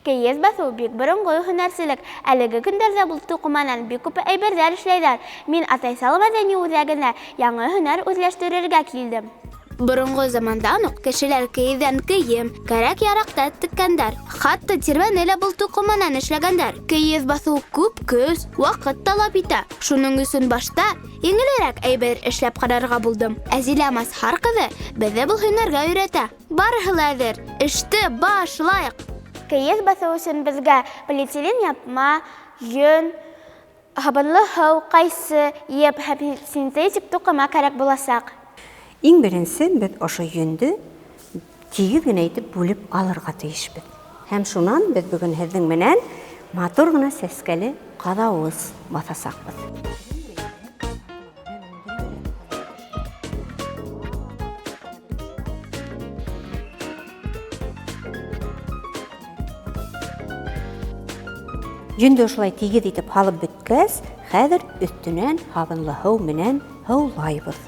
Кейес басу бик борынгы һөнәрселек. Әлеге көндәрдә бул туқыманан бик күп әйберләр эшләйләр. Мин Атайсал мәдәни үзәгенә яңа һөнәр үзләштерергә килдем. Борынгы замандан ук кешеләр кейездән кием, кәрәк-яракта теккәндәр. Хатта тирмәне лә бул туқыманан эшләгәндәр. Кейез басу күп көч, вакыт талап итә. Шуның өчен башта еңелрәк әйбер эшләп карарга булдым. Әзилә Масхар кызы безне бул һөнәргә өйрәтә. Барыһы ла әзер. Эште башлайык. Кейез басу өчен безгә полиэтилен япма, йөн, һабынлы һыу, кайсы, еп һәм синтетик туқыма кәрәк буласак. Иң беренче без ошо йөнде тигез генә итеп бүлеп алырга тиешбез. Һәм шуннан без бүген һезнең менән матур гына сәскәле кадавыз басасакбыз. Йөнде ошолай тигез итеп халып беткәс, хәзер өстенән һабынлы һыу менән һаулайбыз.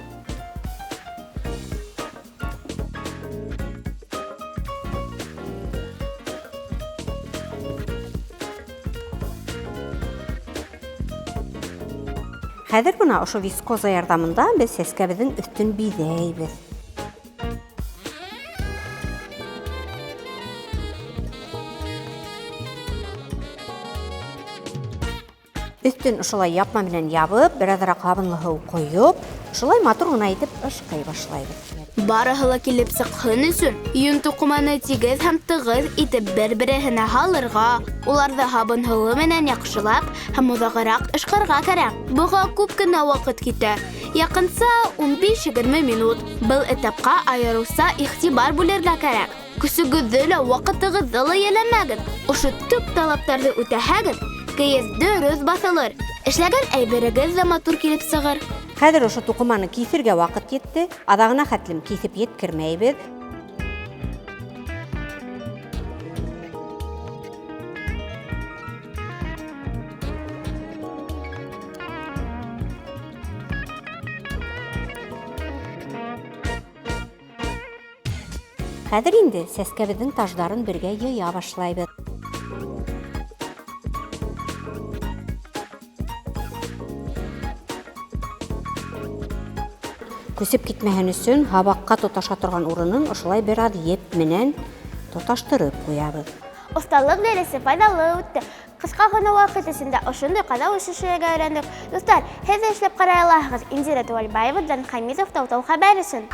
Хәзер бuna ошо вискоза ярдәмендә без сәскәбезнең өстен бизәйбез. Өстен ошолай япма белән ябып, беразрак һабынлы һыу куеп, ошолай матур гына итеп ышкый башлайбыз. Барыһы ла килеп сыкһын өчен, йөн туқыманы тигез һәм тыгыз итеп бер-беренә һалырга, уларны һабын һылы менән яхшылап һәм узагырак ышкырга кирәк. Буга күп кенә вакыт китә. Якынса 15-20 минут. Был этапка аерылса игътибар бүләргә кирәк. Күсегезне лә вакытыгызны ла яләмәгез. Ошо төп талаптарны үтәһәгез, кейез дөрес басылыр. Эшләгән әйберегез дә матур килеп сыгыр. Хәзер ошо туқыманы кисергә вакыт җитте. Адагына хәтлем кисеп yetkirмәйбез. Хәзер инде сәскәбезнең тажларын бергә йыя башлайбыз. Күсеп китмәһен өчен һабакка тоташа торган урынын ошолай бер ад еп менән тоташтырып куябыз. Осталык дәресе файдалы үтте. Кыска гына вакыт эчендә ошондый кадавыз эшләргә өйрәндек. Дуслар, һез эшләп карай аласыз. Индира Туалбаевадан Хамитов Тау-Тау хәбәр өчен.